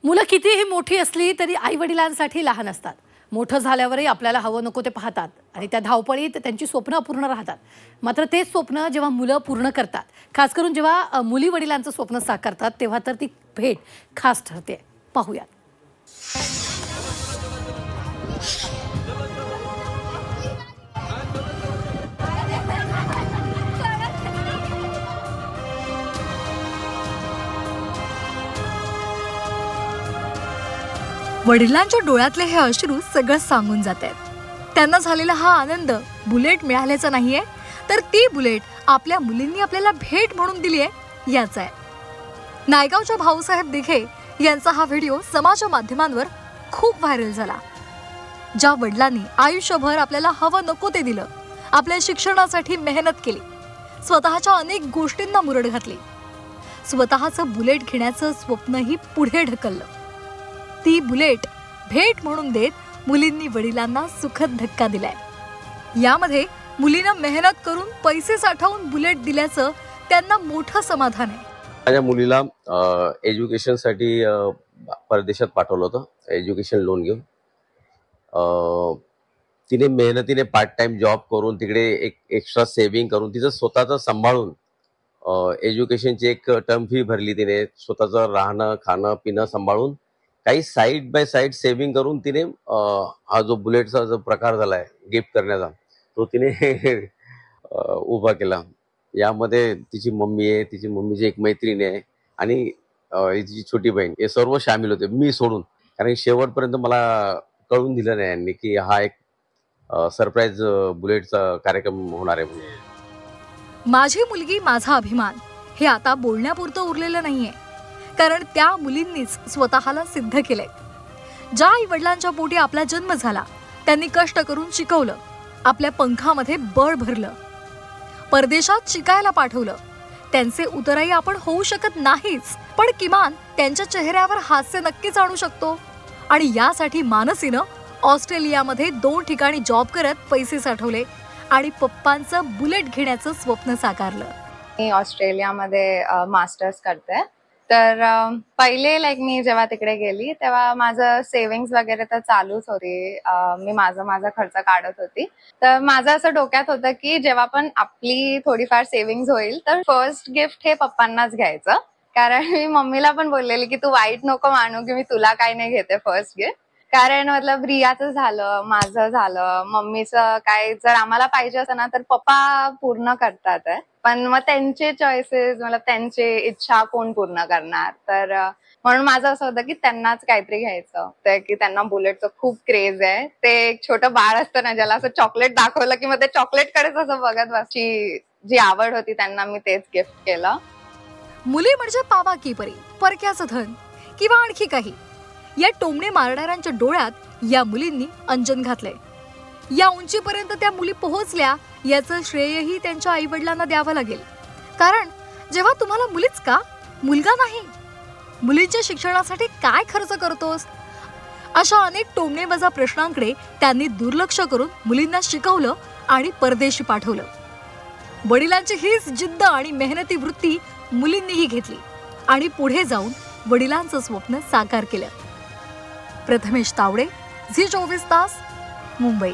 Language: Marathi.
मुलं कितीही मोठी असली तरी आई वडिलांसाठी लहान असतात। मोठं झाल्यावरही आपल्याला हवं नको ते पाहतात आणि त्या धावपळीत त्यांची स्वप्न अपूर्ण राहतात। मात्र तेच स्वप्न जेव्हा मुलं पूर्ण करतात, खास करून जेव्हा मुली वडिलांचं स्वप्न साकारतात, तेव्हा तर ती भेट खास ठरते। पाहूया। वडिलांच्या डोळ्यातले हे अश्रू सगळं सांगून जातात। त्यांना झालेला हा आनंद बुलेट मिळाल्याचा नाहीये, तर ती बुलेट आपल्या मुलींनी आपल्याला भेट म्हणून दिली आहे याचा आहे। नायगावच्या भाऊसाहेब दिघे यांचा हा व्हिडिओ समाज माध्यमांवर खूप व्हायरल झाला। ज्या वडिलांनी आयुष्यभर आपल्याला हवं नको ते दिलं, आपल्या शिक्षणासाठी मेहनत केली, स्वतःच्या अनेक गोष्टींना मुरड घातली, स्वतःचं बुलेट घेण्याचं स्वप्नही पुढे ढकललं, ती बुलेट भेट म्हणून देत मुलींनी वडिलांना सुखद धक्का दिलाय। यामध्ये मुलीनं मेहनत करून पैसे साठवून बुलेट दिल्याचं त्यांना मोठं समाधान आहे। माझ्या मुलीला एज्युकेशनसाठी परदेशात पाठवलं होतं, एज्युकेशन लोन घेऊन। तिने मेहनतीने पार्ट टाइम जॉब करून तिकडे एक एक्स्ट्रा सेव्हिंग करून तिचं स्वतःचं सांभाळून एज्युकेशनची एक टर्म फी भरली तिने, स्वतःचं राहणं खाणं पिणं सांभाळून काही साईड बाय साईड सेव्हिंग करून तिने हा जो बुलेटचा जो प्रकार झालाय गिफ्ट करण्याचा, तो तिने उभा केला। यामध्ये तिची मम्मी आहे, तिची मम्मीची एक मैत्रीण आहे आणि तिची छोटी बहीण, हे सर्व सामील होते, मी सोडून। कारण शेवटपर्यंत मला कळून दिलं नाही यांनी की हा एक सरप्राईज बुलेटचा कार्यक्रम होणार आहे म्हणून। माझी मुलगी माझा अभिमान हे आता बोलण्यापुरतं उरलेलं नाहीये, कारण त्या मुलींनीच स्वतःला सिद्ध केलंय। ज्या आई वडिलांच्या पोटी आपला जन्म झाला, त्यांनी कष्ट करून शिकवलं, आपल्या पंखामध्ये बळ भरलं, परदेशात शिकायला पाठवलं। त्यांचे उतराई आपण होऊ शकत नाहीच, पण किमान त्यांच्या चेहऱ्यावर हास्य नक्कीच आणू शकतो। आणि यासाठी मानसीनं ऑस्ट्रेलियामध्ये 2 ठिकाणी जॉब करत पैसे साठवले आणि पप्पांचं बुलेट घेण्याचं स्वप्न साकारलं। मी ऑस्ट्रेलियामध्ये मास्टर्स करते, तर पहिले मी जेव्हा तिकडे गेली तेव्हा माझं सेव्हिंग्स वगैरे तर चालूच होती। मी माझा खर्च काढत होती। तर माझं असं डोक्यात होतं की जेव्हा पण आपली थोडीफार सेव्हिंग्स होईल तर फर्स्ट गिफ्ट हे पप्पांनाच घ्यायचं। कारण मी मम्मीला पण बोललेली की तू वाईट नको मानू की मी तुला काय नाही घेते फर्स्ट गिफ्ट। कारण रियाचं झालं, माझं झालं, मम्मीचं काय जर आम्हाला पाहिजे असं ना तर पप्पा पूर्ण करतात आहे, पण मग त्यांचे चॉईसेस त्यांची इच्छा कोण पूर्ण करणार। तर म्हणून माझं असं होतं की त्यांनाच काहीतरी घ्यायचं, तर की त्यांना बुलेटचं खूप क्रेज आहे। ते एक छोटं बाळ असतं ना, ज्याला असं चॉकलेट दाखवलं की मग ते चॉकलेटकडेच असं बघत बसची, जी आवड होती त्यांना मी तेच गिफ्ट केलं। मुली म्हणजे पावा की परी, परक्याचं धन किंवा आणखी काही, या टोमणे मारणाऱ्यांच्या डोळ्यात या मुलींनी अंजन घातलंय। या उंचीपर्यंत त्या मुली पोहोचल्या याचं श्रेयही त्यांच्या आई वडिलांना द्यावं लागेल। कारण जेव्हा तुम्हाला मुलीच का, मुलगा नाही, मुलींच्या शिक्षणासाठी काय खर्च करतोस, अशा अनेक टोमणेवजा प्रश्नांकडे त्यांनी दुर्लक्ष करून मुलींना शिकवलं आणि परदेशी पाठवलं। वडिलांची हीच जिद्द आणि मेहनती वृत्ती मुलींनीही घेतली आणि पुढे जाऊन वडिलांचं स्वप्न साकार केलं। प्रथमेश तावडे, झी 24 तास, मुंबई।